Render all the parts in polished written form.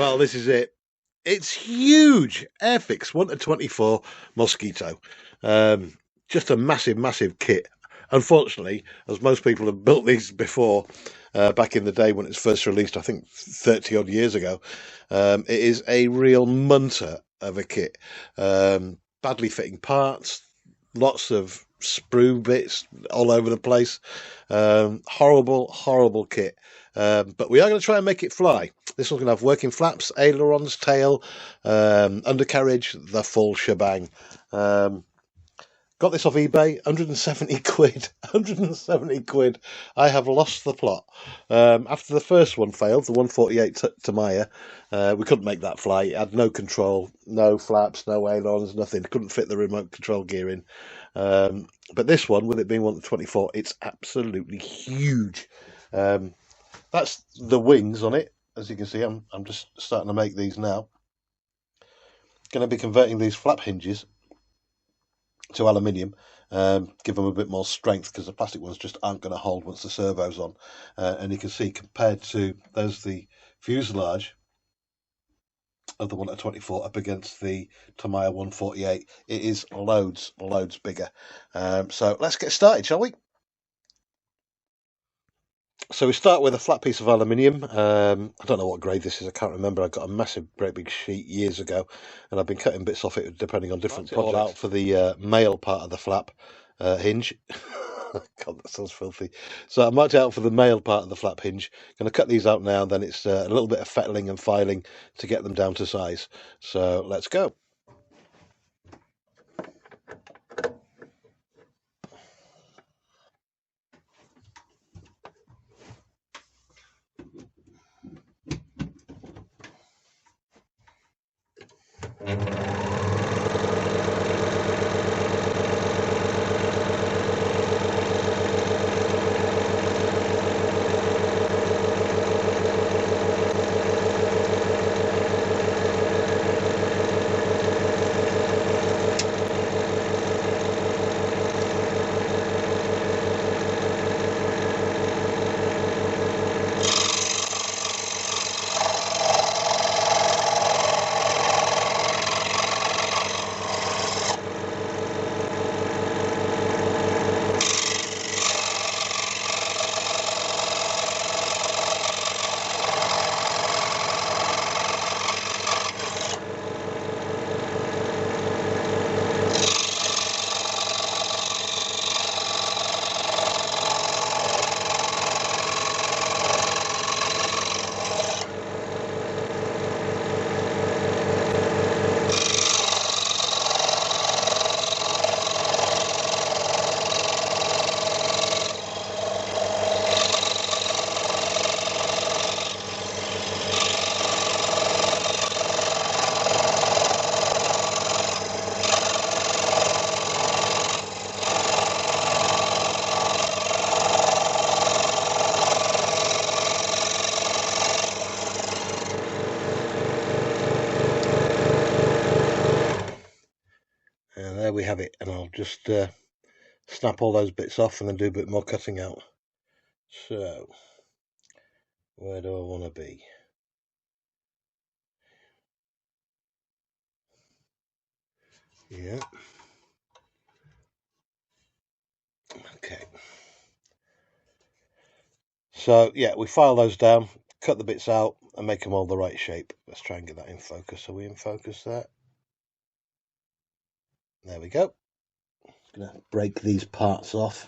Well, this is it. It's huge. Airfix 1-24 Mosquito. Just a massive, massive kit. Unfortunately, as most people have built these before, back in the day when it was first released, I think 30 odd years ago, it is a real munter of a kit. Badly fitting parts, lots of sprue bits all over the place. Horrible, horrible kit. But we are going to try and make it fly. This one's going to have working flaps, ailerons, tail, undercarriage, the full shebang. Got this off eBay, 170 quid. 170 quid. I have lost the plot. After the first one failed, the 148 Tamiya, we couldn't make that fly. It had no control, no flaps, no ailerons, nothing. Couldn't fit the remote control gear in. But this one, with it being 1-24, it's absolutely huge. That's the wings on it. As you can see, I'm just starting to make these now. Going to be converting these flap hinges to aluminium, give them a bit more strength, because the plastic ones just aren't going to hold once the servo's on. And you can see, compared to the fuselage of the 1-24 up against the Tamiya 148, it is loads bigger. So let's get started, shall we? So we start with a flat piece of aluminium. I don't know what grade this is, I can't remember. I got a massive, great big sheet years ago, and I've been cutting bits off it depending on different projects. All out for the male part of the flap hinge. God, that sounds filthy. So I marked it out for the male part of the flap hinge. Going to cut these out now, then it's a little bit of fettling and filing to get them down to size. So let's go. And there we have it, and I'll just snap all those bits off and then do a bit more cutting out. So, where do I want to be? Yeah. Okay. So, yeah, we file those down, cut the bits out, and make them all the right shape. Let's try and get that in focus. Are we in focus there? There we go. Going to break these parts off.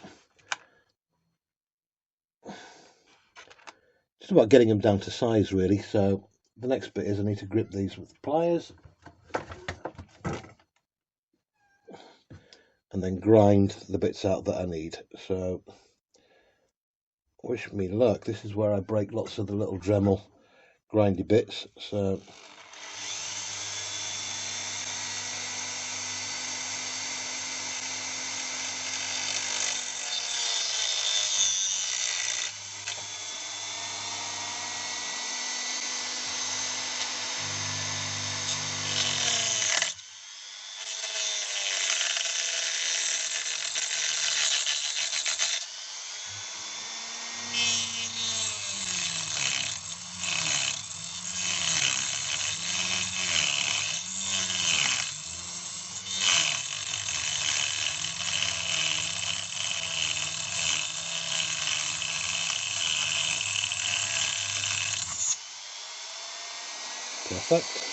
Just about getting them down to size, really. So the next bit is I need to grip these with pliers and then grind the bits out that I need. So wish me luck. This is where I break lots of the little Dremel grindy bits. So Perfect.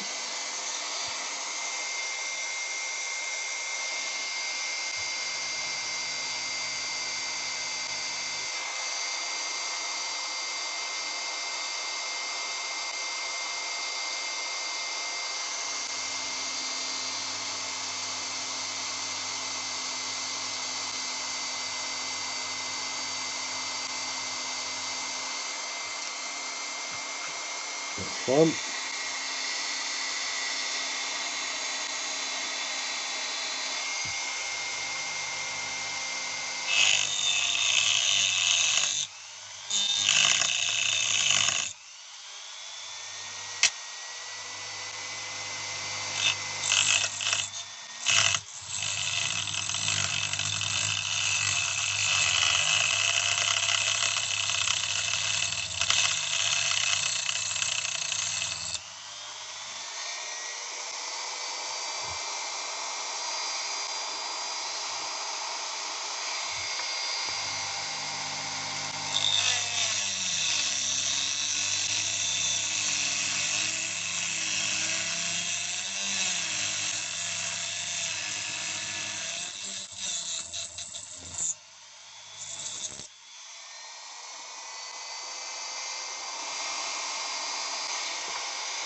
That's fun.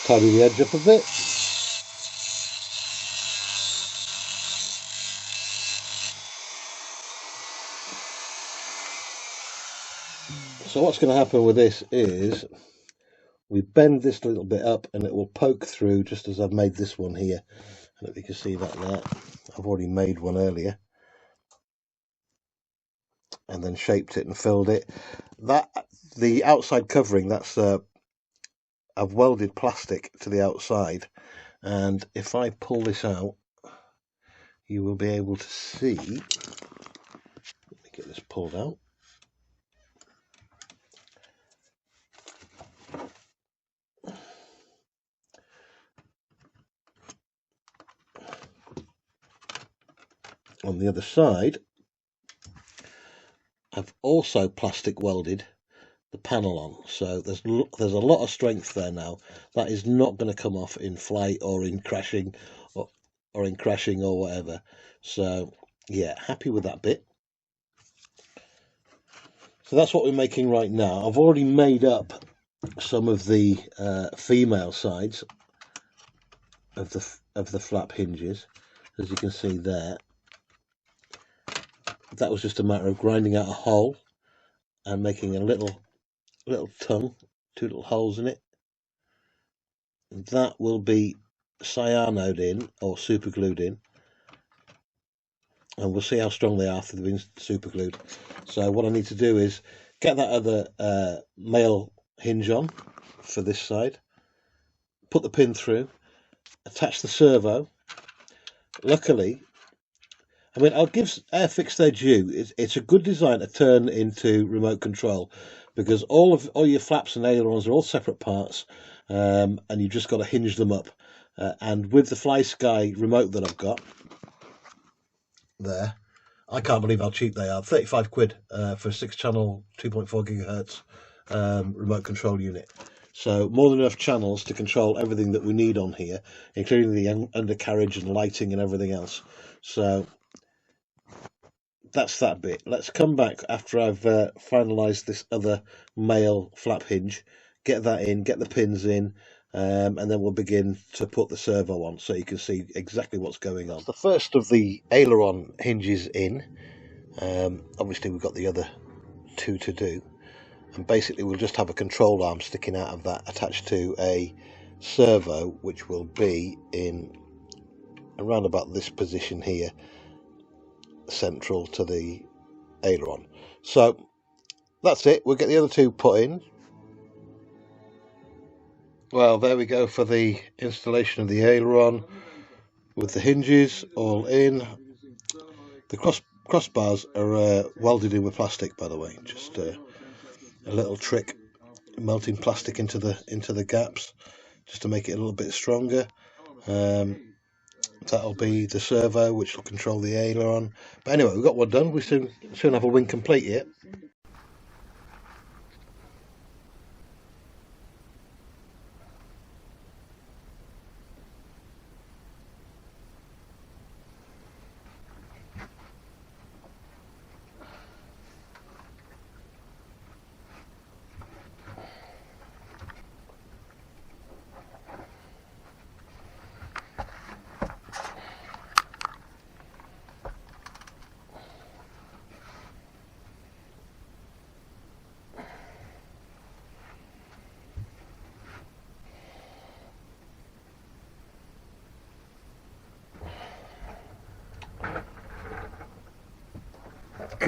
Tidy the edge up a bit. So what's going to happen with this is we bend this a little bit up and it will poke through, just as I've made this one here. I don't know if you can see that there. I've already made one earlier and then shaped it and filled it. That the outside covering, that's I've welded plastic to the outside, and if I pull this out, you will be able to see. Let me get this pulled out. On the other side, I've also plastic welded the panel on, so there's a lot of strength there now. That is not going to come off in flight or in crashing or in crashing or whatever. So yeah, happy with that bit. So that's what we're making right now. I've already made up some of the female sides of the flap hinges, as you can see there. That was just a matter of grinding out a hole and making a little tongue, 2 little holes in it. That will be cyanoed in or super glued in, and we'll see how strong they are after they've been super glued. So what I need to do is get that other male hinge on for this side, put the pin through, attach the servo. Luckily, I mean, I'll give Airfix their due. It's a good design to turn into remote control, because all your flaps and ailerons are all separate parts, and you've just got to hinge them up. And with the Fly Sky remote that I've got there, I can't believe how cheap they are. 35 quid for a 6-channel 2.4 gigahertz remote control unit. So more than enough channels to control everything that we need on here, including the undercarriage and lighting and everything else. So that's that bit. Let's come back after I've finalised this other male flap hinge, get that in, get the pins in, and then we'll begin to put the servo on so you can see exactly what's going on. The first of the aileron hinges in. Obviously we've got the other 2 to do, and basically we'll just have a control arm sticking out of that attached to a servo, which will be in around about this position here, central to the aileron. So that's it. We'll get the other 2 put in. Well, there we go for the installation of the aileron with the hinges all in. The crossbars are welded in with plastic, by the way. Just a little trick, melting plastic into the gaps just to make it a little bit stronger. That'll be the servo, which will control the aileron. But anyway, we've got one done. We soon have a wing complete here.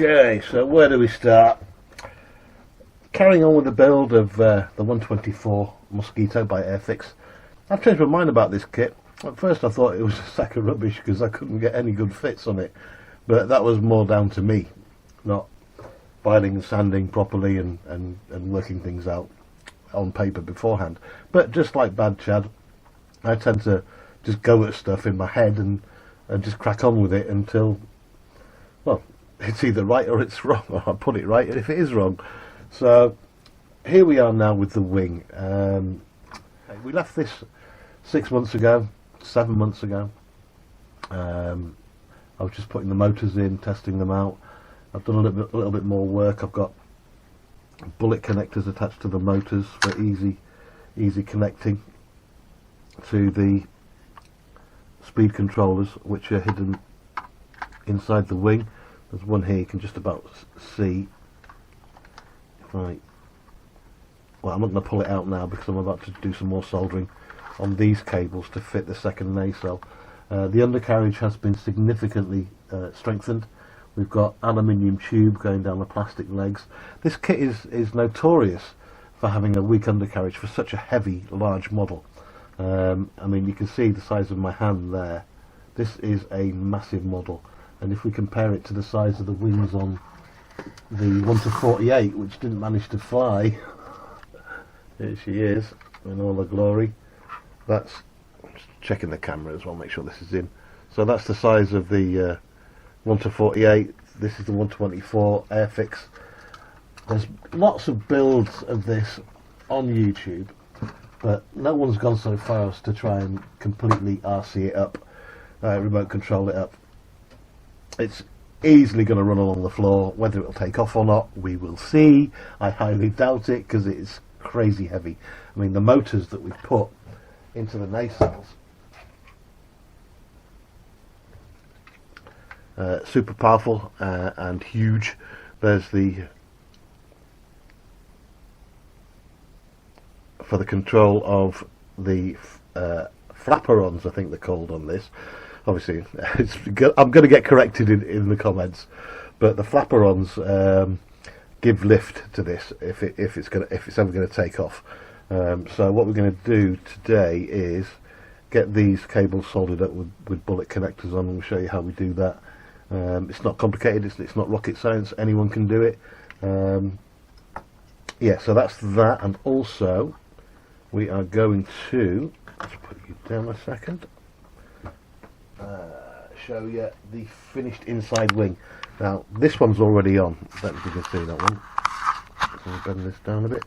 Okay, so where do we start? Carrying on with the build of the 124 Mosquito by Airfix. I've changed my mind about this kit. At first I thought it was a sack of rubbish because I couldn't get any good fits on it, but that was more down to me not filing and sanding properly and working things out on paper beforehand. But just like Bad Chad, I tend to just go at stuff in my head and just crack on with it until, well, it's either right or it's wrong, or I put it right if it is wrong. So here we are now with the wing. We left this 6 months ago, 7 months ago. I was just putting the motors in, testing them out. I've done a little bit more work. I've got bullet connectors attached to the motors for easy connecting to the speed controllers, which are hidden inside the wing. There's one here you can just about see. Right. Well, I'm not going to pull it out now because I'm about to do some more soldering on these cables to fit the second nacelle. The undercarriage has been significantly strengthened. We've got aluminium tube going down the plastic legs. This kit is notorious for having a weak undercarriage for such a heavy, large model. I mean, you can see the size of my hand there. This is a massive model, and if we compare it to the size of the wings on the 1-48, which didn't manage to fly, here she is in all her glory. That's, I'm just checking the camera as well, make sure this is in. So that's the size of the 1-48. This is the 124 Airfix. There's lots of builds of this on YouTube, but no one's gone so far as to try and completely RC it up, remote control it up. It's easily going to run along the floor. Whether it'll take off or not, we will see. I highly doubt it because it's crazy heavy. I mean, the motors that we've put into the nacelles, super powerful and huge. There's the for the control of the flaperons, I think they're called on this. Obviously, I'm going to get corrected in the comments, but the flaperons give lift to this if it's ever going to take off. So what we're going to do today is get these cables soldered up with bullet connectors on, and we'll show you how we do that. It's not complicated. It's not rocket science. Anyone can do it. Yeah, so that's that, and also we are going to, let's put you down a second, show you the finished inside wing. Now this one's already on. I don't know if you can see that one. I'll bend this down a bit.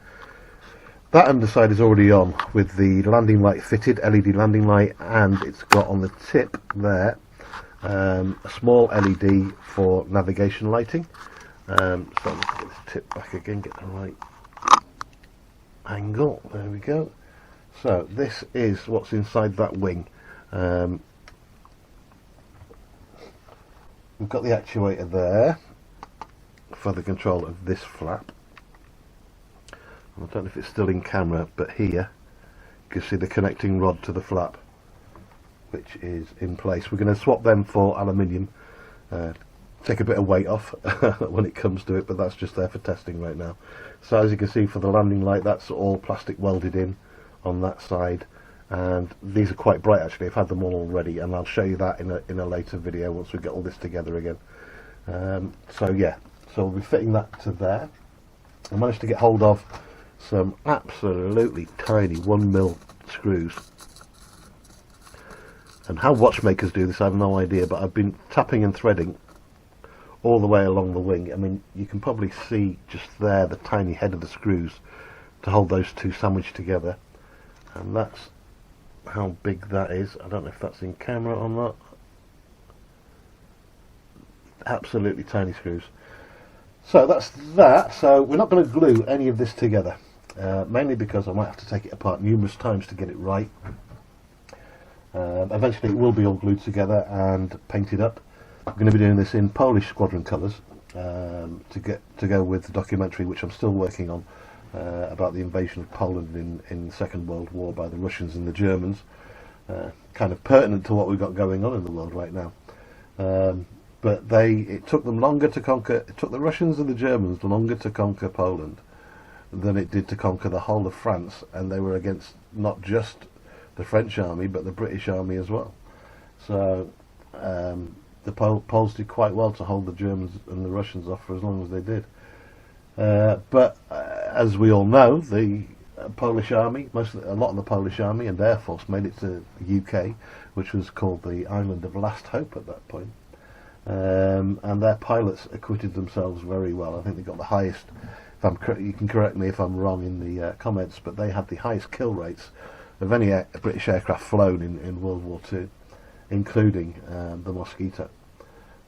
That underside is already on with the landing light fitted, LED landing light, and it's got on the tip there a small LED for navigation lighting. So let's get this tip back again, get the right angle. There we go. So this is what's inside that wing. We've got the actuator there for the control of this flap. I don't know if it's still in camera, but here you can see the connecting rod to the flap, which is in place. We're going to swap them for aluminium, take a bit of weight off when it comes to it, but that's just there for testing right now. So as you can see, for the landing light, that's all plastic welded in on that side, and these are quite bright actually. I've had them all already, and I'll show you that in a later video once we get all this together again. So yeah, so we'll be fitting that to there. I managed to get hold of some absolutely tiny 1mm screws, and how watchmakers do this I have no idea, but I've been tapping and threading all the way along the wing. I mean, you can probably see just there the tiny head of the screws to hold those two sandwiched together, and that's how big that is. I don't know if that's in camera or not. Absolutely tiny screws. So that's that. So we're not going to glue any of this together, mainly because I might have to take it apart numerous times to get it right. Eventually it will be all glued together and painted up. I'm going to be doing this in Polish squadron colours to go with the documentary, which I'm still working on, about the invasion of Poland in the Second World War by the Russians and the Germans. Kind of pertinent to what we've got going on in the world right now. but it took them longer to conquer. It took the Russians and the Germans longer to conquer Poland than it did to conquer the whole of France, and they were against not just the French army but the British army as well. So the Poles did quite well to hold the Germans and the Russians off for as long as they did. But as we all know, the Polish army, a lot of the Polish army and Air Force made it to the UK, which was called the Island of Last Hope at that point. And their pilots acquitted themselves very well. I think they got the highest, you can correct me if I'm wrong in the comments, but they had the highest kill rates of any British aircraft flown in World War II, including the Mosquito.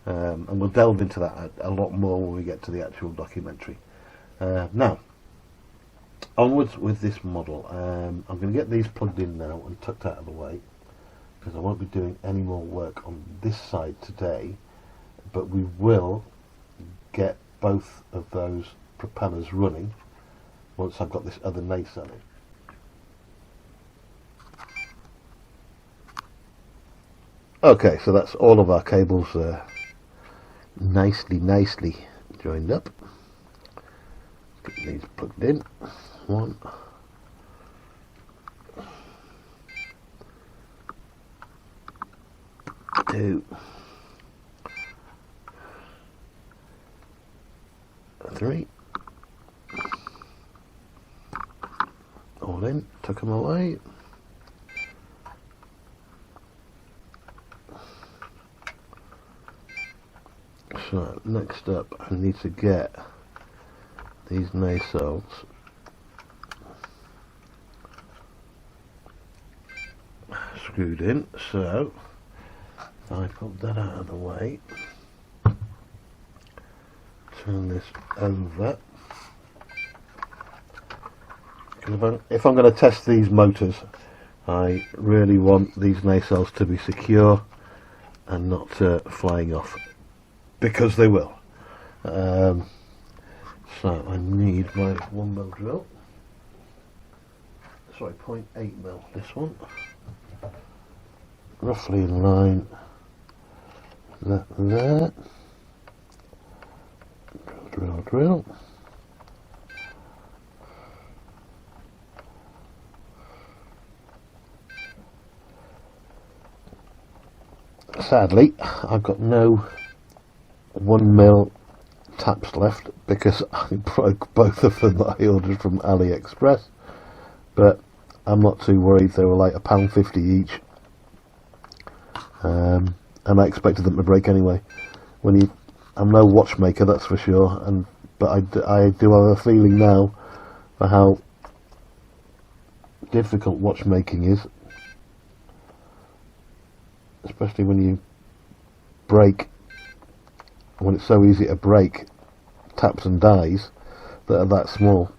And we'll delve into that a lot more when we get to the actual documentary. Now, onwards with this model. I'm going to get these plugged in now and tucked out of the way, because I won't be doing any more work on this side today, but we will get both of those propellers running once I've got this other nacelle in. Okay, so that's all of our cables nicely joined up. Get these plugged in. 1, 2, 3. All in, tuck them away. So next up, I need to get these nacelles screwed in. So I put that out of the way, turn this over. If I'm going to test these motors, I really want these nacelles to be secure and not flying off, because they will. So I need my 1mm drill. Sorry, 0.8mm, this one. Roughly in line. That there. Drill. Sadly, I've got no 1mm taps left, because I broke both of them that I ordered from AliExpress, but I'm not too worried. They were like £1.50 each, and I expected them to break anyway. I'm no watchmaker, that's for sure, but I do have a feeling now for how difficult watchmaking is, especially when it's so easy to break taps and dies that are that small.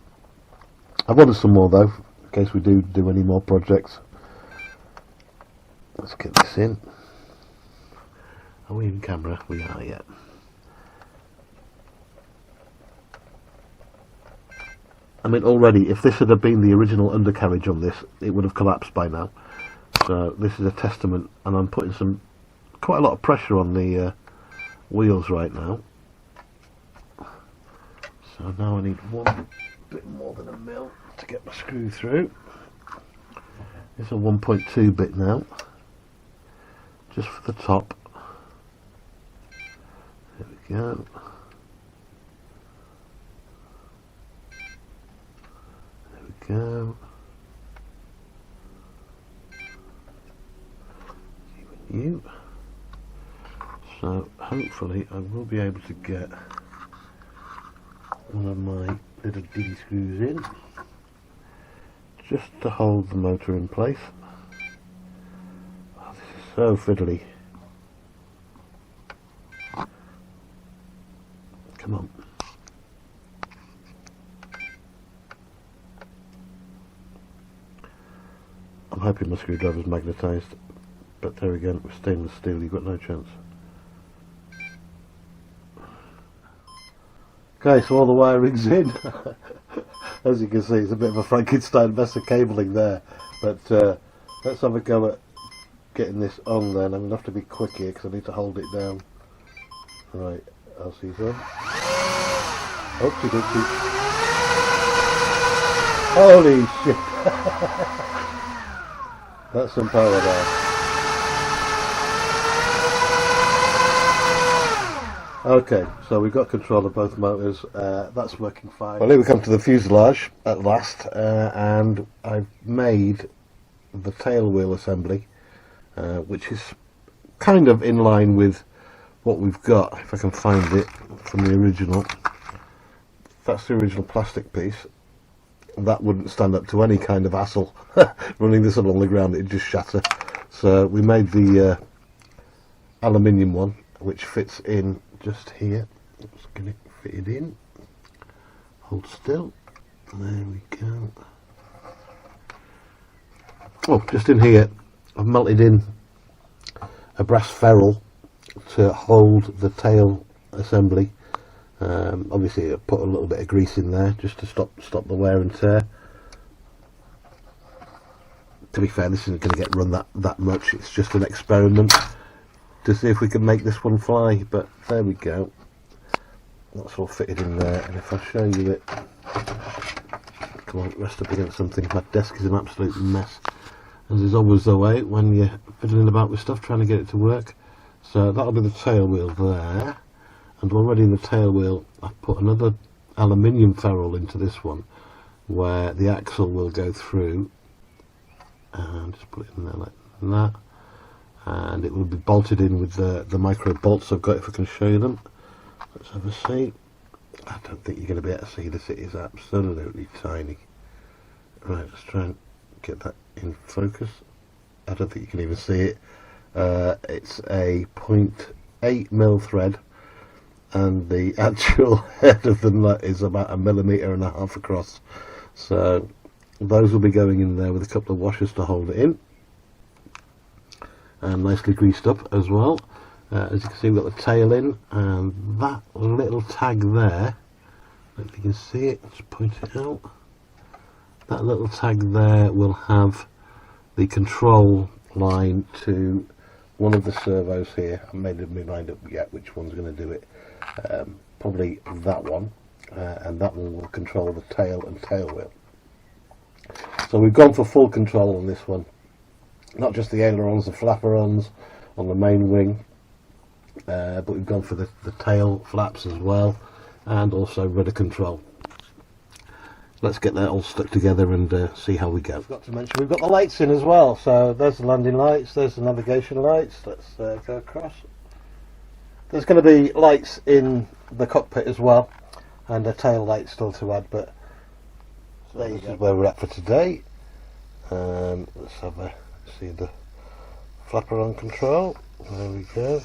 I've ordered some more though, in case we do any more projects. Let's get this in. Are we in camera? We are, yeah. I mean, already, if this had been the original undercarriage on this, it would have collapsed by now. So this is a testament, and I'm putting quite a lot of pressure on the wheels right now. So now I need one bit more than 1mm to get my screw through. It's a 1.2 bit now, just for the top. There we go. There we go. You. So hopefully I will be able to get one of my little D screws in, just to hold the motor in place. Oh, this is so fiddly. Come on. I'm hoping my screwdriver's magnetised, but there again, with stainless steel you've got no chance. Okay, so all the wiring's in. As you can see, it's a bit of a Frankenstein mess of cabling there, but let's have a go at getting this on then. I'm going to have to be quick here because I need to hold it down. Right, I'll see some. Oopsie doopsie. Holy shit! That's some power there. Okay, so we've got control of both motors. That's working fine. Well, here we come to the fuselage at last, and I've made the tail wheel assembly, which is kind of in line with what we've got, if I can find it from the original. That's the original plastic piece. That wouldn't stand up to any kind of hassle running this along the ground, it'd just shatter. So we made the aluminium one, which fits in just here. Just get it fitted in. Hold still. There we go. Oh, just in here I've melted in a brass ferrule to hold the tail assembly. Obviously I put a little bit of grease in there just to stop the wear and tear. To be fair, this isn't going to get run that much. It's just an experiment to see if we can make this one fly, but there we go. That's all fitted in there, and if I show you it, come on, rest up against something. My desk is an absolute mess, as is always the way when you're fiddling about with stuff trying to get it to work. So that'll be the tail wheel there, and already in the tail wheel I've put another aluminium ferrule into this one where the axle will go through, and just put it in there like that, and it will be bolted in with the micro bolts I've got, if I can show you them. Let's have a see. I don't think you're going to be able to see this, it is absolutely tiny. Right, let's try and get that in focus. I don't think you can even see it. It's a 0.8mm thread, and the actual head of the nut is about 1.5 millimeters across. So those will be going in there with a couple of washers to hold it in, and nicely greased up as well. As you can see, we've got the tail in, and that little tag there, if you can see it, just point it out, that little tag there will have the control line to one of the servos here. I haven't made my mind up yet which one's going to do it. Probably that one, and that one will control the tail and tail wheel. So we've gone for full control on this one, not just the ailerons, the flaperons on the main wing, but we've gone for the tail flaps as well, and also rudder control. Let's get that all stuck together and see how we go. I forgot to mention we've got the lights in as well. So there's the landing lights, there's the navigation lights. Let's go across. There's going to be lights in the cockpit as well, and a tail light still to add, but so there you go. This is where we're at for today. Let's have a see the flaperon control. There we go.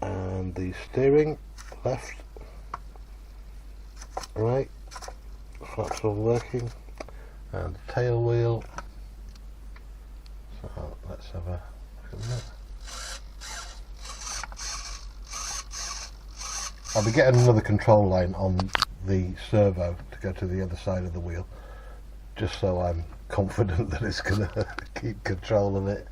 And the steering, left, right, flaps all working, and the tail wheel. So let's have a look at that. I'll be getting another control line on the servo to go to the other side of the wheel, just so I'm confident that it's going to keep control of it.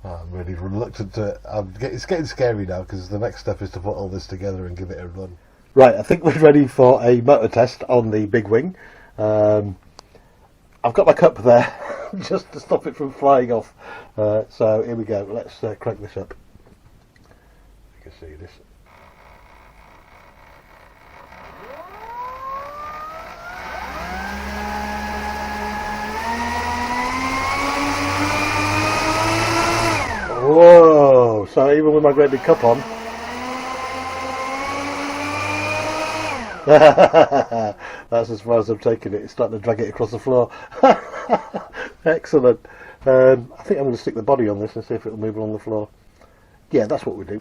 I'm really reluctant to. It's getting scary now, because the next step is to put all this together and give it a run. Right, I think we're ready for a motor test on the big wing. I've got my cup there just to stop it from flying off. So here we go. Let's crank this up. You can see this. Whoa! So even with my great big cup on, that's as far as I'm taking it. It's starting to drag it across the floor. Excellent. I think I'm going to stick the body on this and see if it'll move along the floor. Yeah, that's what we do.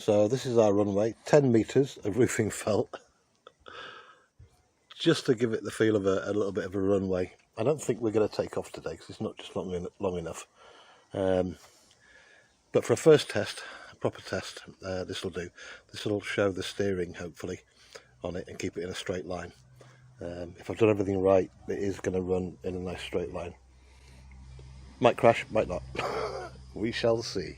So this is our runway, 10 metres of roofing felt, just to give it the feel of a little bit of a runway. I don't think we're going to take off today because it's not just long enough. But for a first test, a proper test, this will do. This will show the steering, hopefully, on it and keep it in a straight line. If I've done everything right, it is going to run in a nice straight line. Might crash, might not. We shall see.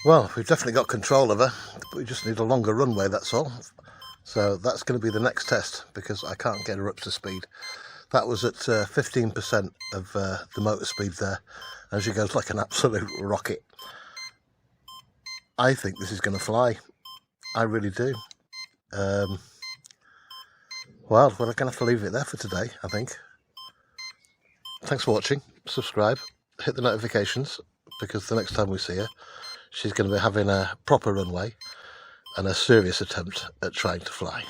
Well, we've definitely got control of her, but we just need a longer runway, that's all. So that's going to be the next test, because I can't get her up to speed. That was at 15% of the motor speed there, and she goes like an absolute rocket. I think this is going to fly. I really do. Well, we're going to have to leave it there for today, I think. Thanks for watching. Subscribe, hit the notifications, because the next time we see her, she's going to be having a proper runway and a serious attempt at trying to fly.